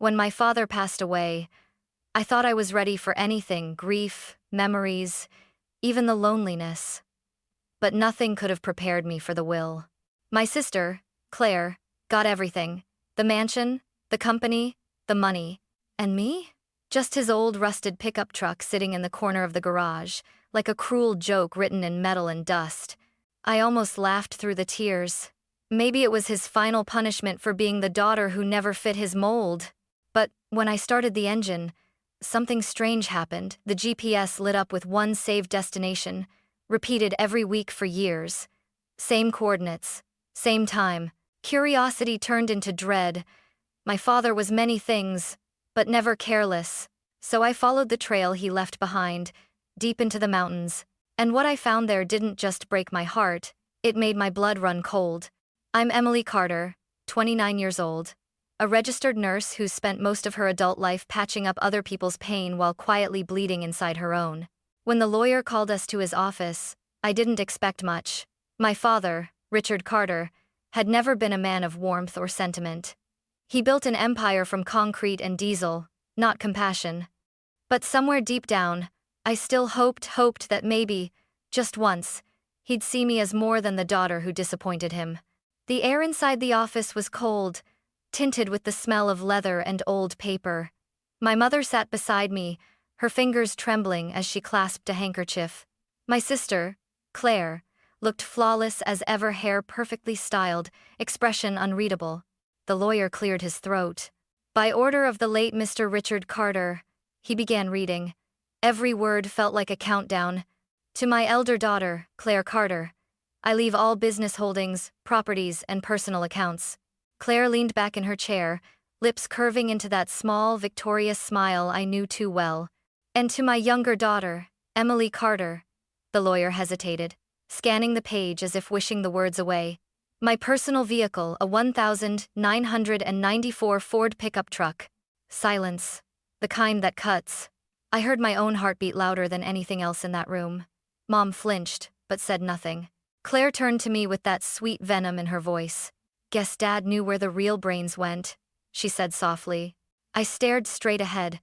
When my father passed away, I thought I was ready for anything, grief, memories, even the loneliness. But nothing could have prepared me for the will. My sister, Claire, got everything. The mansion, the company, the money. And me? Just his old rusted pickup truck sitting in the corner of the garage, like a cruel joke written in metal and dust. I almost laughed through the tears. Maybe it was his final punishment for being the daughter who never fit his mold. But when I started the engine, something strange happened. The GPS lit up with one saved destination, repeated every week for years. Same coordinates, same time. Curiosity turned into dread. My father was many things, but never careless. So I followed the trail he left behind, deep into the mountains. And what I found there didn't just break my heart, it made my blood run cold. I'm Emily Carter, 29 years old, a registered nurse who's spent most of her adult life patching up other people's pain while quietly bleeding inside her own. When the lawyer called us to his office, I didn't expect much. My father, Richard Carter, had never been a man of warmth or sentiment. He built an empire from concrete and diesel, not compassion. But somewhere deep down, I still hoped that maybe, just once, he'd see me as more than the daughter who disappointed him. The air inside the office was cold, tinted with the smell of leather and old paper. My mother sat beside me, her fingers trembling as she clasped a handkerchief. My sister, Claire, looked flawless as ever, hair perfectly styled, expression unreadable. The lawyer cleared his throat. By order of the late Mr. Richard Carter, he began reading. Every word felt like a countdown. To my elder daughter, Claire Carter, I leave all business holdings, properties, and personal accounts. Claire leaned back in her chair, lips curving into that small, victorious smile I knew too well. And to my younger daughter, Emily Carter, the lawyer hesitated, scanning the page as if wishing the words away. My personal vehicle, a 1994 Ford pickup truck. Silence. The kind that cuts. I heard my own heartbeat louder than anything else in that room. Mom flinched, but said nothing. Claire turned to me with that sweet venom in her voice. Guess Dad knew where the real brains went, she said softly. I stared straight ahead,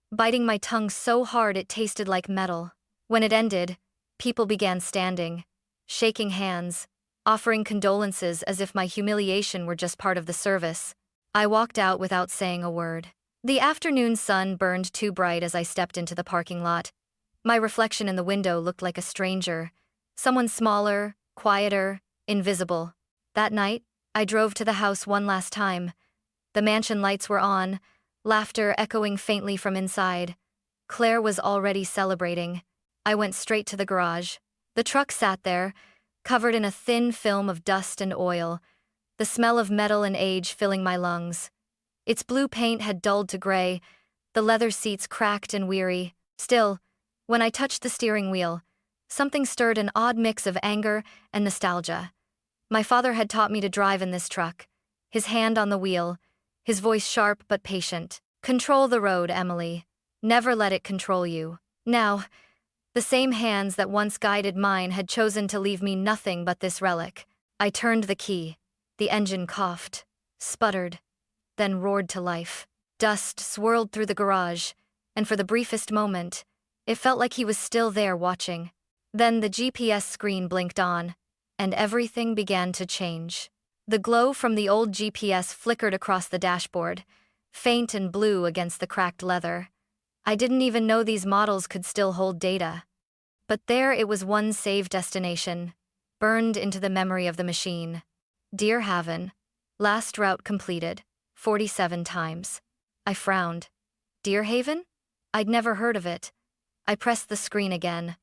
biting my tongue so hard it tasted like metal. When it ended, people began standing, shaking hands, offering condolences as if my humiliation were just part of the service. I walked out without saying a word. The afternoon sun burned too bright as I stepped into the parking lot. My reflection in the window looked like a stranger, someone smaller, quieter, invisible. That night, I drove to the house one last time. The mansion lights were on, laughter echoing faintly from inside. Claire was already celebrating. I went straight to the garage. The truck sat there, covered in a thin film of dust and oil, the smell of metal and age filling my lungs. Its blue paint had dulled to gray, the leather seats cracked and weary. Still, when I touched the steering wheel, something stirred an odd mix of anger and nostalgia. My father had taught me to drive in this truck, his hand on the wheel, his voice sharp but patient. Control the road, Emily. Never let it control you. Now, the same hands that once guided mine had chosen to leave me nothing but this relic. I turned the key. The engine coughed, sputtered, then roared to life. Dust swirled through the garage, and for the briefest moment, it felt like he was still there watching. Then the GPS screen blinked on, and everything began to change. The glow from the old GPS flickered across the dashboard, faint and blue against the cracked leather. I didn't even know these models could still hold data. But there it was, one saved destination, burned into the memory of the machine. Dear Haven, last route completed, 47 times. I frowned. Deer Haven? I'd never heard of it. I pressed the screen again.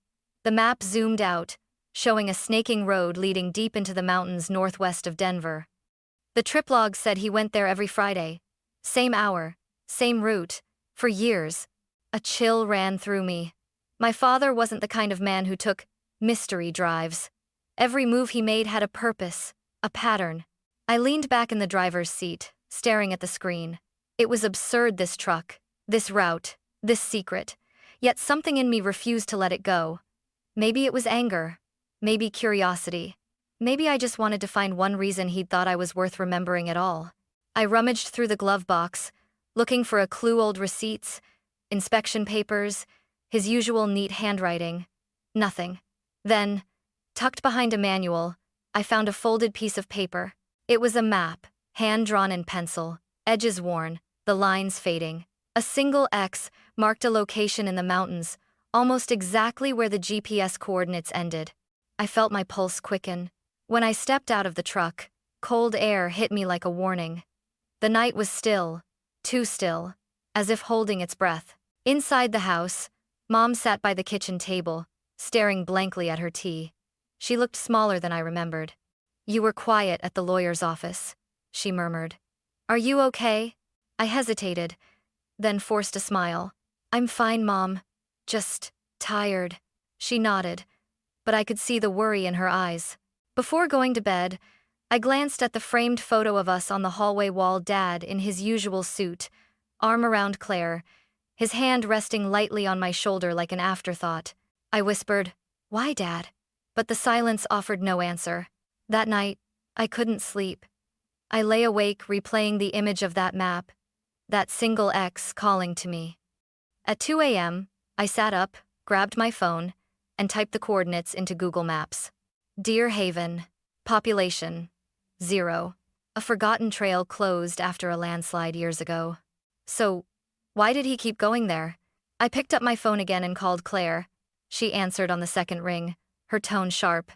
The map zoomed out, showing a snaking road leading deep into the mountains northwest of Denver. The trip log said he went there every Friday. Same hour, same route, for years. A chill ran through me. My father wasn't the kind of man who took mystery drives. Every move he made had a purpose, a pattern. I leaned back in the driver's seat, staring at the screen. It was absurd, this truck, this route, this secret. Yet something in me refused to let it go. Maybe it was anger. Maybe curiosity. Maybe I just wanted to find one reason he'd thought I was worth remembering at all. I rummaged through the glove box, looking for a clue, old receipts, inspection papers, his usual neat handwriting. Nothing. Then, tucked behind a manual, I found a folded piece of paper. It was a map, hand-drawn in pencil, edges worn, the lines fading. A single X marked a location in the mountains, almost exactly where the GPS coordinates ended. I felt my pulse quicken. When I stepped out of the truck, cold air hit me like a warning. The night was still, too still, as if holding its breath. Inside the house, Mom sat by the kitchen table, staring blankly at her tea. She looked smaller than I remembered. "You were quiet at the lawyer's office," she murmured. "Are you okay?" I hesitated, then forced a smile. "I'm fine, Mom. Just tired." She nodded, but I could see the worry in her eyes. Before going to bed, I glanced at the framed photo of us on the hallway wall, Dad in his usual suit, arm around Claire, his hand resting lightly on my shoulder like an afterthought. I whispered, "Why, Dad?" But the silence offered no answer. That night, I couldn't sleep. I lay awake replaying the image of that map, that single X calling to me. At 2 a.m., I sat up, grabbed my phone, and typed the coordinates into Google Maps. Deer Haven. Population. 0. A forgotten trail closed after a landslide years ago. So, why did he keep going there? I picked up my phone again and called Claire. She answered on the second ring, her tone sharp.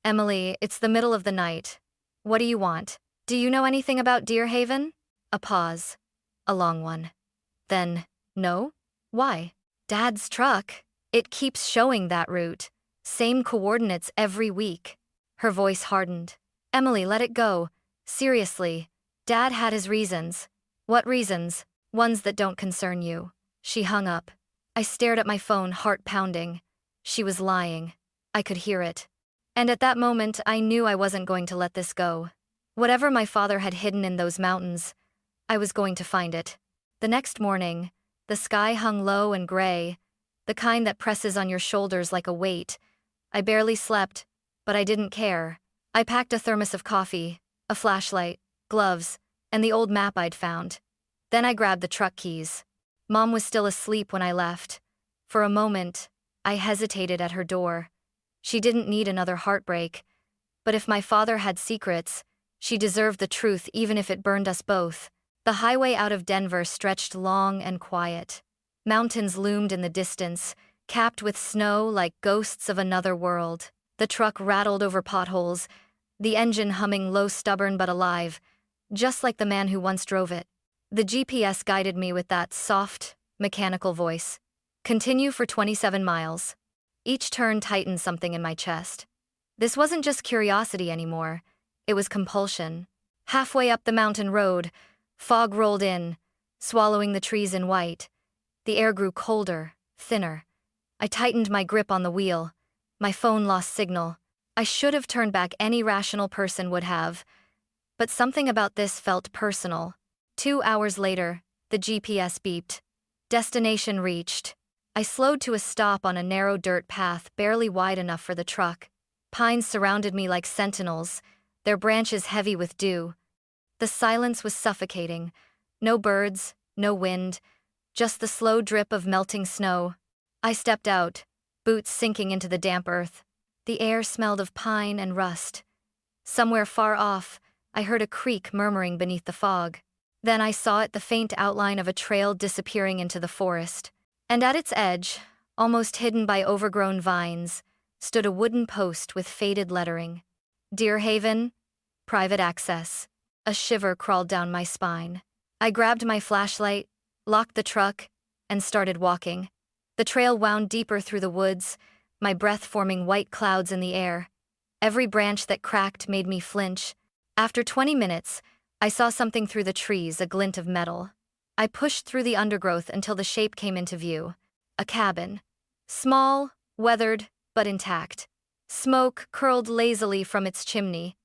"Emily, it's the middle of the night. What do you want? Do you know anything about Deer Haven?" A pause. A long one. Then, "No? Why?" "Dad's truck. It keeps showing that route. Same coordinates every week." Her voice hardened. "Emily, let it go. Seriously. Dad had his reasons." "What reasons?" "Ones that don't concern you." She hung up. I stared at my phone, heart pounding. She was lying. I could hear it. And at that moment, I knew I wasn't going to let this go. Whatever my father had hidden in those mountains, I was going to find it. The next morning, the sky hung low and gray, the kind that presses on your shoulders like a weight. I barely slept, but I didn't care. I packed a thermos of coffee, a flashlight, gloves, and the old map I'd found. Then I grabbed the truck keys. Mom was still asleep when I left. For a moment, I hesitated at her door. She didn't need another heartbreak. But if my father had secrets, she deserved the truth even if it burned us both. The highway out of Denver stretched long and quiet. Mountains loomed in the distance, capped with snow like ghosts of another world. The truck rattled over potholes, the engine humming low, stubborn but alive, just like the man who once drove it. The GPS guided me with that soft, mechanical voice. "Continue for 27 miles. Each turn tightened something in my chest. This wasn't just curiosity anymore, it was compulsion. Halfway up the mountain road, fog rolled in, swallowing the trees in white. The air grew colder, thinner. I tightened my grip on the wheel. My phone lost signal. I should have turned back, any rational person would have. But something about this felt personal. 2 hours later, the GPS beeped. Destination reached. I slowed to a stop on a narrow dirt path barely wide enough for the truck. Pines surrounded me like sentinels, their branches heavy with dew. The silence was suffocating. No birds, no wind, just the slow drip of melting snow. I stepped out, boots sinking into the damp earth. The air smelled of pine and rust. Somewhere far off, I heard a creek murmuring beneath the fog. Then I saw it, the faint outline of a trail disappearing into the forest. And at its edge, almost hidden by overgrown vines, stood a wooden post with faded lettering. Deer Haven, private access. A shiver crawled down my spine. I grabbed my flashlight, locked the truck, and started walking. The trail wound deeper through the woods, my breath forming white clouds in the air. Every branch that cracked made me flinch. After 20 minutes, I saw something through the trees, a glint of metal. I pushed through the undergrowth until the shape came into view. A cabin. Small, weathered, but intact. Smoke curled lazily from its chimney.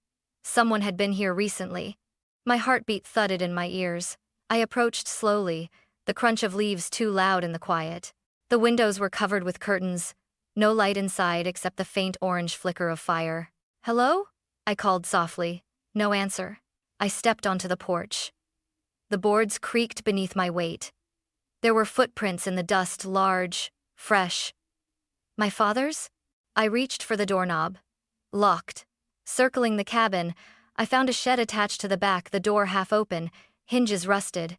Someone had been here recently. My heartbeat thudded in my ears. I approached slowly, the crunch of leaves too loud in the quiet. The windows were covered with curtains, no light inside except the faint orange flicker of fire. "Hello?" I called softly. No answer. I stepped onto the porch. The boards creaked beneath my weight. There were footprints in the dust, large, fresh. My father's? I reached for the doorknob. Locked. Circling the cabin, I found a shed attached to the back, the door half open, hinges rusted.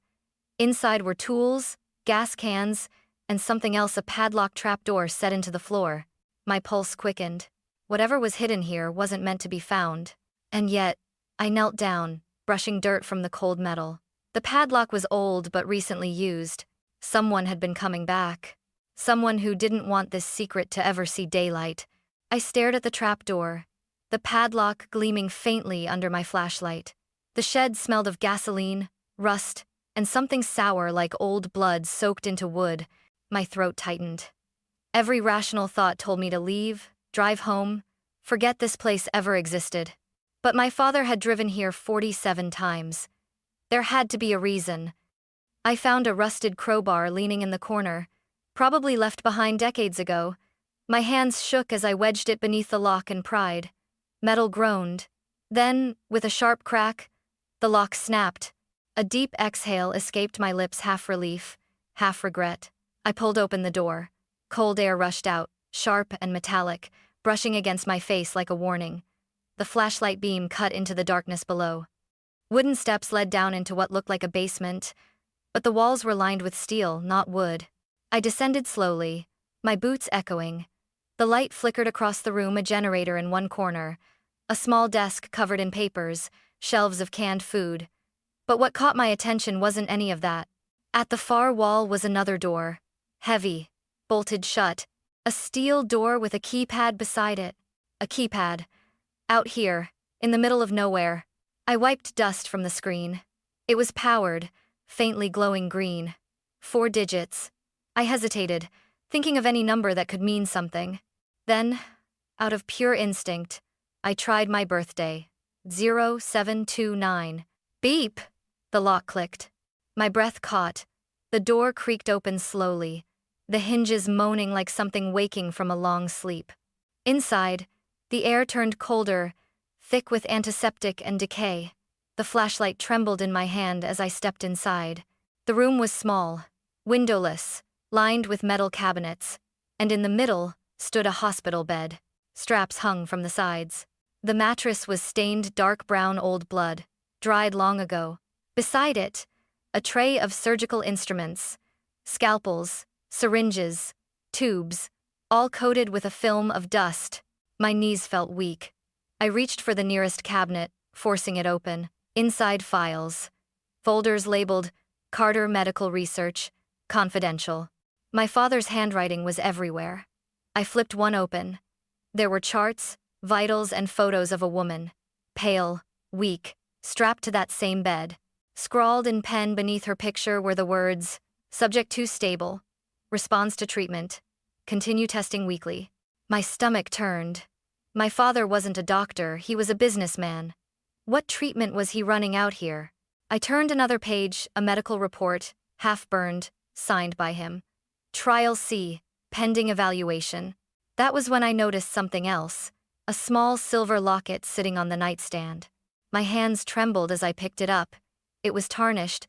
Inside were tools, gas cans, and something else, a padlock trapdoor set into the floor. My pulse quickened. Whatever was hidden here wasn't meant to be found. And yet, I knelt down, brushing dirt from the cold metal. The padlock was old but recently used. Someone had been coming back. Someone who didn't want this secret to ever see daylight. I stared at the trapdoor, the padlock gleaming faintly under my flashlight. The shed smelled of gasoline, rust, and something sour like old blood soaked into wood. My throat tightened. Every rational thought told me to leave, drive home, forget this place ever existed. But my father had driven here 47 times. There had to be a reason. I found a rusted crowbar leaning in the corner, probably left behind decades ago. My hands shook as I wedged it beneath the lock and pried. Metal groaned. Then, with a sharp crack, the lock snapped. A deep exhale escaped my lips, half relief, half regret. I pulled open the door. Cold air rushed out, sharp and metallic, brushing against my face like a warning. The flashlight beam cut into the darkness below. Wooden steps led down into what looked like a basement, but the walls were lined with steel, not wood. I descended slowly, my boots echoing. The light flickered across the room, a generator in one corner, a small desk covered in papers, shelves of canned food. But what caught my attention wasn't any of that. At the far wall was another door, heavy, bolted shut, a steel door with a keypad beside it. A keypad. Out here, in the middle of nowhere. I wiped dust from the screen. It was powered, faintly glowing green. 4 digits. I hesitated, thinking of any number that could mean something. Then, out of pure instinct, I tried my birthday. 0729. Beep! The lock clicked. My breath caught. The door creaked open slowly, the hinges moaning like something waking from a long sleep. Inside, the air turned colder, thick with antiseptic and decay. The flashlight trembled in my hand as I stepped inside. The room was small, windowless, lined with metal cabinets, and in the middle stood a hospital bed. Straps hung from the sides. The mattress was stained dark brown old blood, dried long ago. Beside it, a tray of surgical instruments, scalpels, syringes, tubes, all coated with a film of dust. My knees felt weak. I reached for the nearest cabinet, forcing it open. Inside, files. Folders labeled Carter Medical Research, Confidential. My father's handwriting was everywhere. I flipped one open. There were charts, vitals, and photos of a woman. Pale, weak, strapped to that same bed. Scrawled in pen beneath her picture were the words, "Subject 2 stable. Responds to treatment. Continue testing weekly." My stomach turned. My father wasn't a doctor, he was a businessman. What treatment was he running out here? I turned another page, a medical report, half-burned, signed by him. Trial C, pending evaluation. That was when I noticed something else, a small silver locket sitting on the nightstand. My hands trembled as I picked it up. It was tarnished,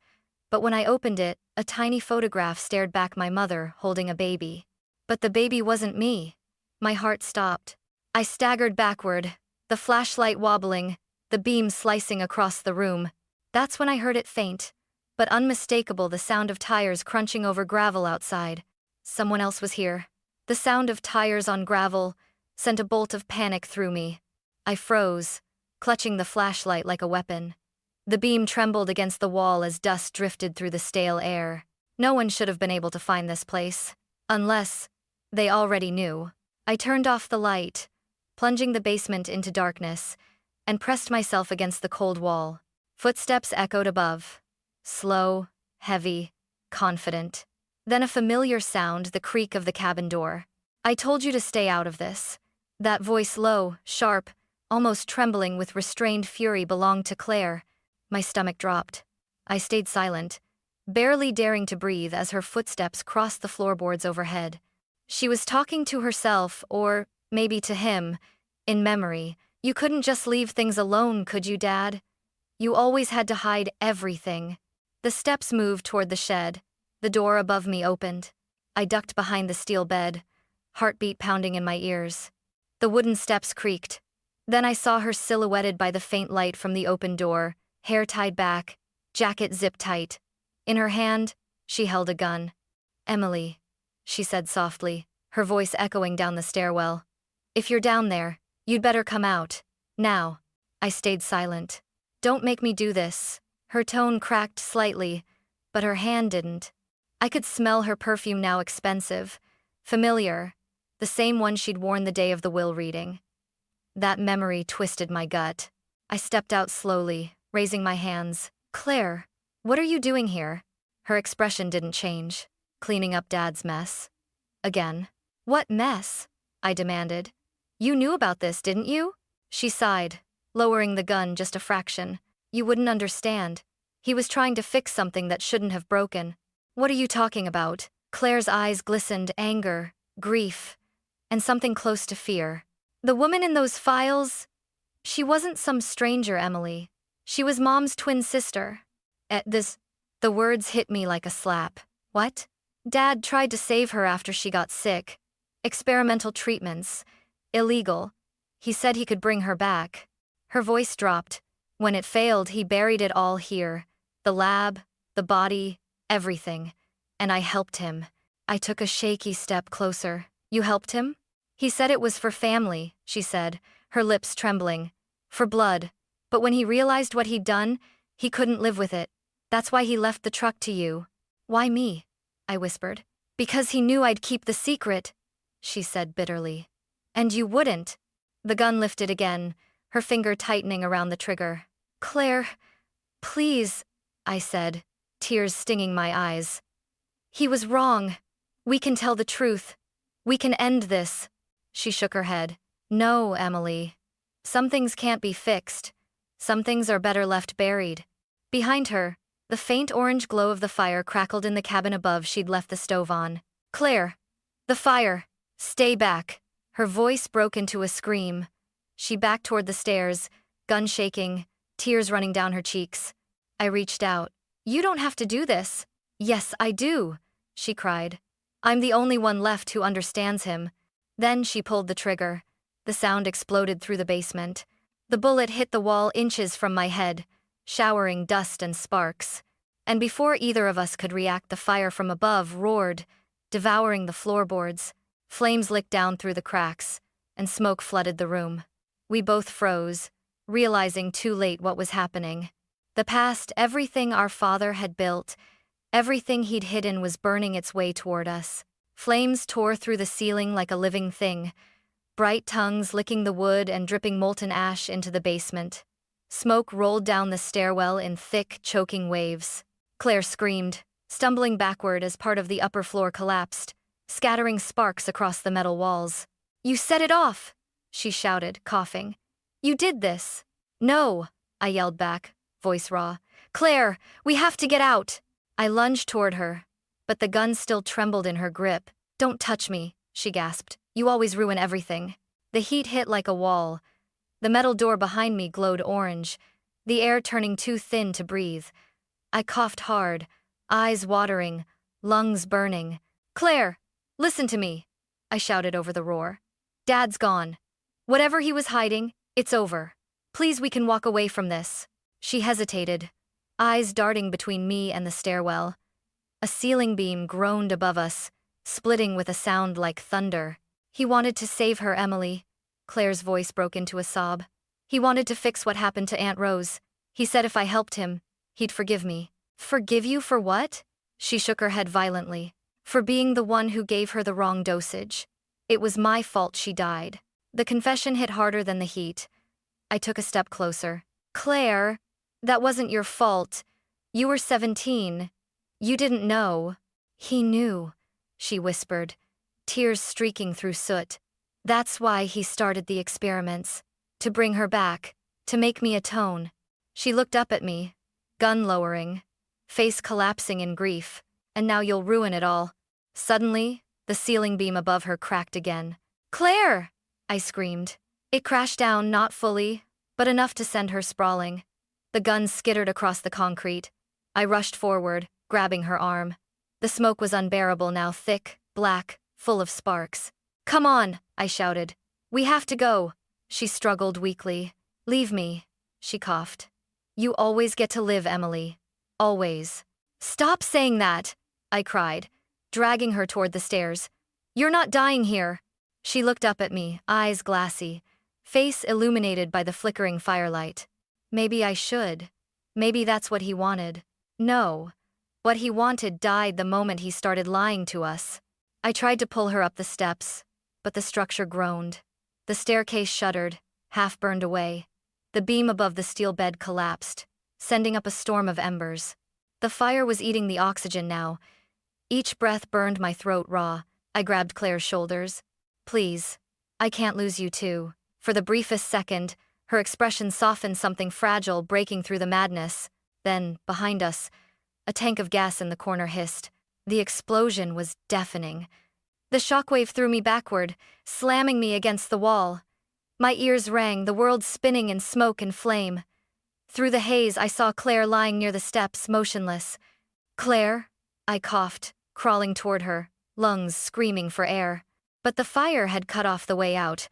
but when I opened it, a tiny photograph stared back, my mother holding a baby. But the baby wasn't me. My heart stopped. I staggered backward, the flashlight wobbling, the beam slicing across the room. That's when I heard it, faint, but unmistakable, the sound of tires crunching over gravel outside. Someone else was here. The sound of tires on gravel sent a bolt of panic through me. I froze, clutching the flashlight like a weapon. The beam trembled against the wall as dust drifted through the stale air. No one should have been able to find this place. Unless they already knew. I turned off the light, plunging the basement into darkness, and pressed myself against the cold wall. Footsteps echoed above. Slow, heavy, confident. Then a familiar sound, the creak of the cabin door. "I told you to stay out of this." That voice, low, sharp, almost trembling with restrained fury, belonged to Claire. My stomach dropped. I stayed silent, barely daring to breathe as her footsteps crossed the floorboards overhead. She was talking to herself, or maybe to him, in memory. "You couldn't just leave things alone, could you, Dad? You always had to hide everything." The steps moved toward the shed. The door above me opened. I ducked behind the steel bed, heartbeat pounding in my ears. The wooden steps creaked. Then I saw her silhouetted by the faint light from the open door, hair tied back, jacket zipped tight. In her hand, she held a gun. "Emily," she said softly, her voice echoing down the stairwell. "If you're down there, you'd better come out. Now." I stayed silent. "Don't make me do this." Her tone cracked slightly, but her hand didn't. I could smell her perfume now, expensive, familiar, the same one she'd worn the day of the will reading. That memory twisted my gut. I stepped out slowly, raising my hands. "Claire, what are you doing here?" Her expression didn't change. "Cleaning up Dad's mess." Again. "What mess?" I demanded. "You knew about this, didn't you?" She sighed, lowering the gun just a fraction. "You wouldn't understand. He was trying to fix something that shouldn't have broken." "What are you talking about?" Claire's eyes glistened, anger, grief, and something close to fear. "The woman in those files, she wasn't some stranger, Emily. She was Mom's twin sister." The words hit me like a slap. "What?" "Dad tried to save her after she got sick. Experimental treatments. Illegal. He said he could bring her back." Her voice dropped. "When it failed, he buried it all here. The lab, the body, everything. And I helped him." I took a shaky step closer. "You helped him?" "He said it was for family," she said, her lips trembling. "For blood. But when he realized what he'd done, he couldn't live with it. That's why he left the truck to you." "Why me?" I whispered. "Because he knew I'd keep the secret," she said bitterly. "And you wouldn't." The gun lifted again, her finger tightening around the trigger. "Claire, please," I said, tears stinging my eyes. "He was wrong. We can tell the truth. We can end this." She shook her head. "No, Emily. Some things can't be fixed. Some things are better left buried." Behind her, the faint orange glow of the fire crackled in the cabin above she'd left the stove on. "Claire! The fire! Stay back!" Her voice broke into a scream. She backed toward the stairs, gun shaking, tears running down her cheeks. I reached out. "You don't have to do this." "Yes, I do," she cried. "I'm the only one left who understands him." Then she pulled the trigger. The sound exploded through the basement. The bullet hit the wall inches from my head, showering dust and sparks. And before either of us could react, the fire from above roared, devouring the floorboards. Flames licked down through the cracks, and smoke flooded the room. We both froze, realizing too late what was happening. The past, everything our father had built, everything he'd hidden, was burning its way toward us. Flames tore through the ceiling like a living thing, bright tongues licking the wood and dripping molten ash into the basement. Smoke rolled down the stairwell in thick, choking waves. Claire screamed, stumbling backward as part of the upper floor collapsed, scattering sparks across the metal walls. "You set it off!" she shouted, coughing. "You did this!" "No!" I yelled back, voice raw. "Claire, we have to get out!" I lunged toward her, but the gun still trembled in her grip. "Don't touch me," she gasped. "You always ruin everything." The heat hit like a wall. The metal door behind me glowed orange, the air turning too thin to breathe. I coughed hard, eyes watering, lungs burning. "Claire, listen to me," I shouted over the roar. "Dad's gone. Whatever he was hiding, it's over. Please, we can walk away from this." She hesitated, eyes darting between me and the stairwell. A ceiling beam groaned above us, splitting with a sound like thunder. "He wanted to save her, Emily." Claire's voice broke into a sob. "He wanted to fix what happened to Aunt Rose. He said if I helped him, he'd forgive me." "Forgive you for what?" She shook her head violently. "For being the one who gave her the wrong dosage. It was my fault she died." The confession hit harder than the heat. I took a step closer. "Claire, that wasn't your fault. You were 17. You didn't know." "He knew," she whispered, tears streaking through soot. "That's why he started the experiments. To bring her back. To make me atone." She looked up at me, gun lowering, face collapsing in grief. "And now you'll ruin it all." Suddenly, the ceiling beam above her cracked again. "Claire!" I screamed. It crashed down, not fully, but enough to send her sprawling. The gun skittered across the concrete. I rushed forward, grabbing her arm. The smoke was unbearable now, thick, black, full of sparks. "Come on," I shouted. "We have to go." She struggled weakly. "Leave me," she coughed. "You always get to live, Emily. Always." "Stop saying that," I cried, dragging her toward the stairs. "You're not dying here." She looked up at me, eyes glassy, face illuminated by the flickering firelight. Maybe I should. Maybe that's what he wanted. No. What he wanted died the moment he started lying to us. I tried to pull her up the steps, but the structure groaned. The staircase shuddered, half burned away. The beam above the steel bed collapsed, sending up a storm of embers. The fire was eating the oxygen now. Each breath burned my throat raw. I grabbed Claire's shoulders. "Please. I can't lose you too." For the briefest second, her expression softened, something fragile breaking through the madness. Then, behind us, a tank of gas in the corner hissed. The explosion was deafening. The shockwave threw me backward, slamming me against the wall. My ears rang, the world spinning in smoke and flame. Through the haze, I saw Claire lying near the steps, motionless. "Claire?" I coughed, crawling toward her, lungs screaming for air. But the fire had cut off the way out,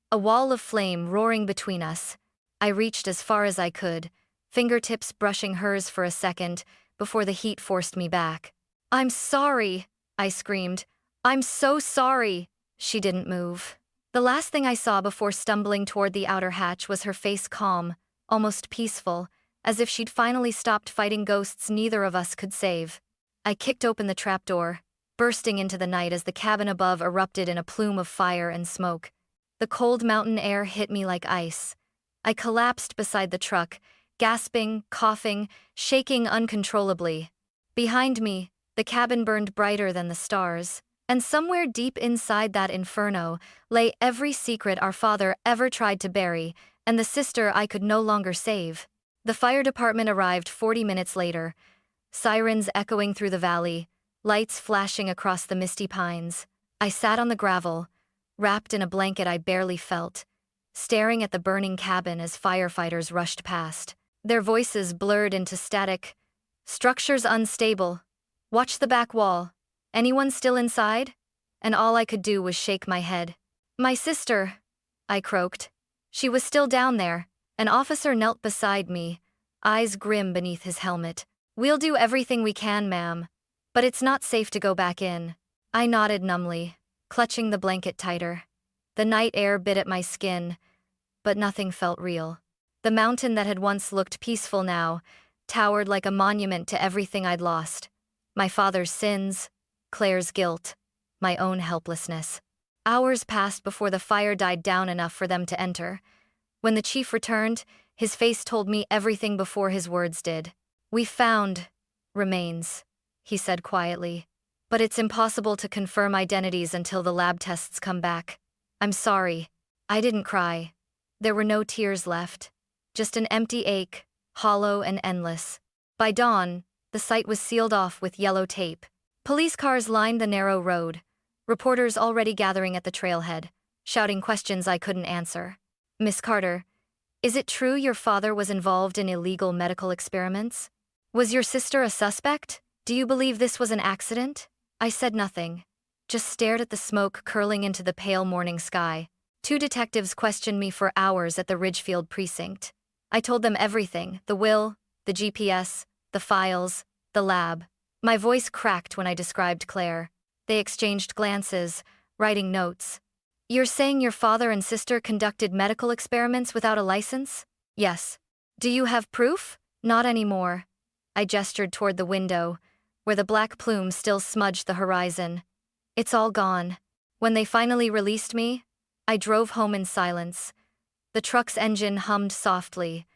a wall of flame roaring between us. I reached as far as I could, fingertips brushing hers for a second, before the heat forced me back. "I'm sorry," I screamed. "I'm so sorry." She didn't move. The last thing I saw before stumbling toward the outer hatch was her face calm, almost peaceful, as if she'd finally stopped fighting ghosts neither of us could save. I kicked open the trapdoor, bursting into the night as the cabin above erupted in a plume of fire and smoke. The cold mountain air hit me like ice. I collapsed beside the truck, gasping, coughing, shaking uncontrollably. Behind me, the cabin burned brighter than the stars, and somewhere deep inside that inferno lay every secret our father ever tried to bury, and the sister I could no longer save. The fire department arrived 40 minutes later, sirens echoing through the valley, lights flashing across the misty pines. I sat on the gravel, wrapped in a blanket I barely felt, staring at the burning cabin as firefighters rushed past. Their voices blurred into static. "Structure's unstable. Watch the back wall. Anyone still inside?" And all I could do was shake my head. "My sister," I croaked. She was still down there. An officer knelt beside me, eyes grim beneath his helmet. "We'll do everything we can, ma'am. But it's not safe to go back in." I nodded numbly, clutching the blanket tighter. The night air bit at my skin, but nothing felt real. The mountain that had once looked peaceful now towered like a monument to everything I'd lost. My father's sins, Claire's guilt, my own helplessness. Hours passed before the fire died down enough for them to enter. When the chief returned, his face told me everything before his words did. "We found remains," he said quietly. "But it's impossible to confirm identities until the lab tests come back. I'm sorry." I didn't cry. There were no tears left. Just an empty ache, hollow and endless. By dawn, the site was sealed off with yellow tape. Police cars lined the narrow road, reporters already gathering at the trailhead, shouting questions I couldn't answer. "Miss Carter, is it true your father was involved in illegal medical experiments? Was your sister a suspect? Do you believe this was an accident?" I said nothing, just stared at the smoke curling into the pale morning sky. 2 detectives questioned me for hours at the Ridgefield precinct. I told them everything: the will, the GPS, the files, the lab. My voice cracked when I described Claire. They exchanged glances, writing notes. "You're saying your father and sister conducted medical experiments without a license?" "Yes." "Do you have proof?" "Not anymore." I gestured toward the window, where the black plume still smudged the horizon. "It's all gone." When they finally released me, I drove home in silence. The truck's engine hummed softly,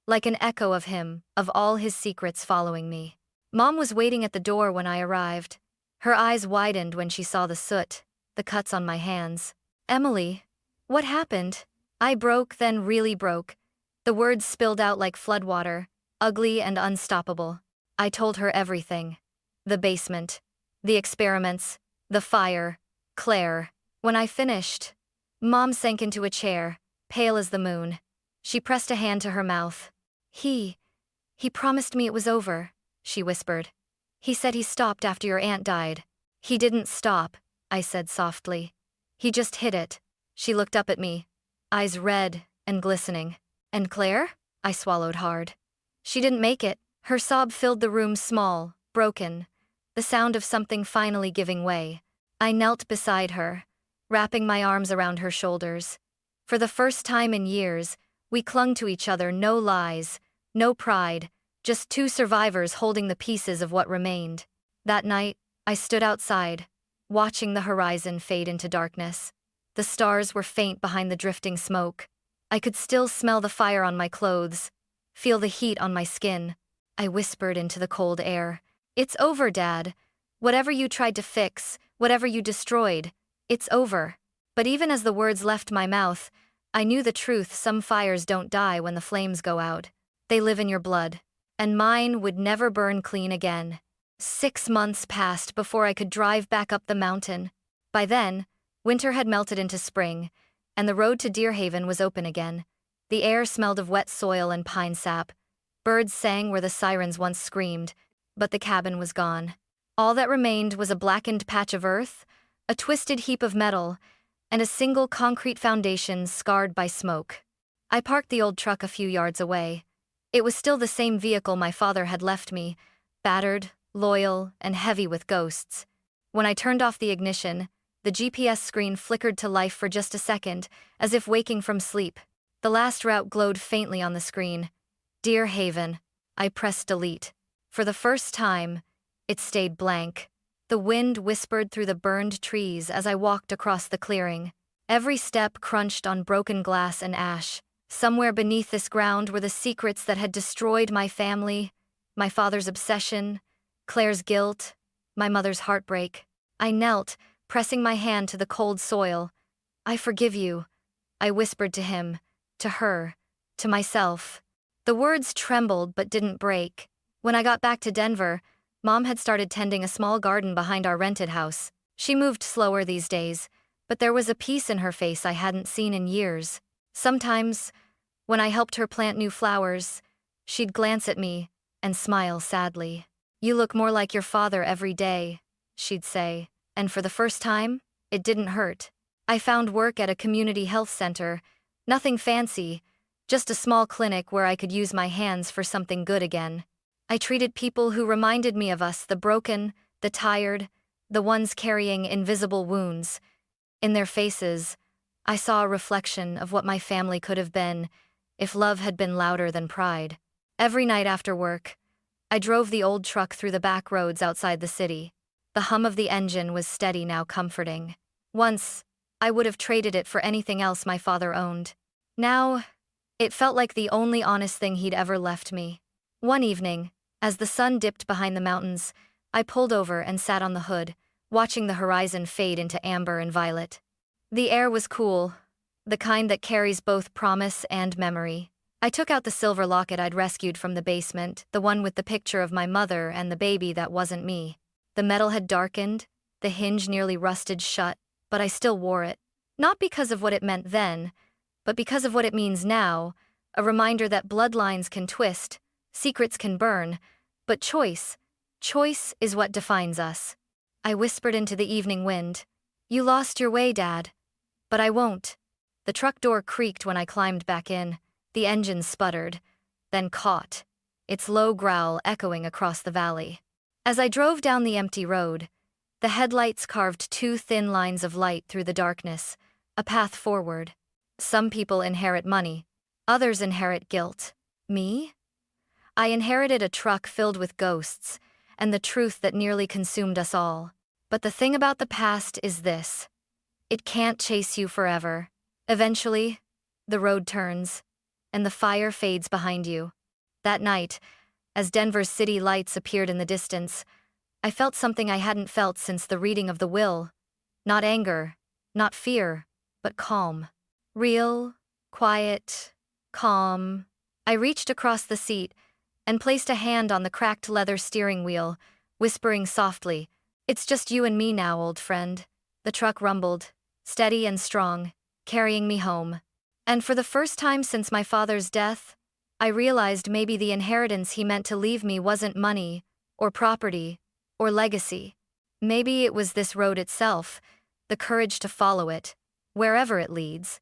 like an echo of him, of all his secrets following me. Mom was waiting at the door when I arrived. Her eyes widened when she saw the soot, the cuts on my hands. "Emily, what happened?" I broke, then really broke. The words spilled out like floodwater, ugly and unstoppable. I told her everything. The basement, the experiments, the fire, Claire. When I finished, Mom sank into a chair, pale as the moon. She pressed a hand to her mouth. He promised me it was over," she whispered. He said he stopped after your aunt died. He didn't stop, I said softly. He just hit it. She looked up at me, eyes red and glistening. And Claire? I swallowed hard. She didn't make it. Her sob filled the room, small, broken, the sound of something finally giving way. I knelt beside her, wrapping my arms around her shoulders. For the first time in years, we clung to each other, no lies, no pride, just two survivors holding the pieces of what remained. That night, I stood outside, watching the horizon fade into darkness. The stars were faint behind the drifting smoke. I could still smell the fire on my clothes, feel the heat on my skin. I whispered into the cold air, "It's over, Dad. Whatever you tried to fix, whatever you destroyed, it's over." But even as the words left my mouth, I knew the truth. Some fires don't die when the flames go out. They live in your blood. And mine would never burn clean again. 6 months passed before I could drive back up the mountain. By then, winter had melted into spring, and the road to Deerhaven was open again. The air smelled of wet soil and pine sap. Birds sang where the sirens once screamed, but the cabin was gone. All that remained was a blackened patch of earth, a twisted heap of metal, and a single concrete foundation scarred by smoke. I parked the old truck a few yards away. It was still the same vehicle my father had left me, battered, loyal, and heavy with ghosts. When I turned off the ignition, the GPS screen flickered to life for just a second, as if waking from sleep. The last route glowed faintly on the screen. Deerhaven. I pressed delete. For the first time, it stayed blank. The wind whispered through the burned trees as I walked across the clearing. Every step crunched on broken glass and ash. Somewhere beneath this ground were the secrets that had destroyed my family, my father's obsession, Claire's guilt, my mother's heartbreak. I knelt, pressing my hand to the cold soil. "I forgive you," I whispered to him, to her, to myself. The words trembled but didn't break. When I got back to Denver, Mom had started tending a small garden behind our rented house. She moved slower these days, but there was a peace in her face I hadn't seen in years. Sometimes, when I helped her plant new flowers, she'd glance at me and smile sadly. "You look more like your father every day," she'd say, and for the first time, it didn't hurt. I found work at a community health center, nothing fancy, just a small clinic where I could use my hands for something good again. I treated people who reminded me of us, the broken, the tired, the ones carrying invisible wounds. In their faces, I saw a reflection of what my family could have been if love had been louder than pride. Every night after work, I drove the old truck through the back roads outside the city. The hum of the engine was steady, now comforting. Once, I would have traded it for anything else my father owned. Now, it felt like the only honest thing he'd ever left me. One evening, as the sun dipped behind the mountains, I pulled over and sat on the hood, watching the horizon fade into amber and violet. The air was cool, the kind that carries both promise and memory. I took out the silver locket I'd rescued from the basement, the one with the picture of my mother and the baby that wasn't me. The metal had darkened, the hinge nearly rusted shut, but I still wore it. Not because of what it meant then, but because of what it means now, a reminder that bloodlines can twist, secrets can burn, but choice is what defines us. I whispered into the evening wind, "You lost your way, Dad." But I won't. The truck door creaked when I climbed back in. The engine sputtered, then caught, its low growl echoing across the valley. As I drove down the empty road, the headlights carved 2 thin lines of light through the darkness, a path forward. Some people inherit money, others inherit guilt. Me? I inherited a truck filled with ghosts, and the truth that nearly consumed us all. But the thing about the past is this: it can't chase you forever. Eventually, the road turns, and the fire fades behind you. That night, as Denver's city lights appeared in the distance, I felt something I hadn't felt since the reading of the will. Not anger, not fear, but calm. Real, quiet, calm. I reached across the seat and placed a hand on the cracked leather steering wheel, whispering softly, "It's just you and me now, old friend." The truck rumbled, steady and strong, carrying me home. And for the first time since my father's death, I realized maybe the inheritance he meant to leave me wasn't money, or property, or legacy. Maybe it was this road itself, the courage to follow it, wherever it leads.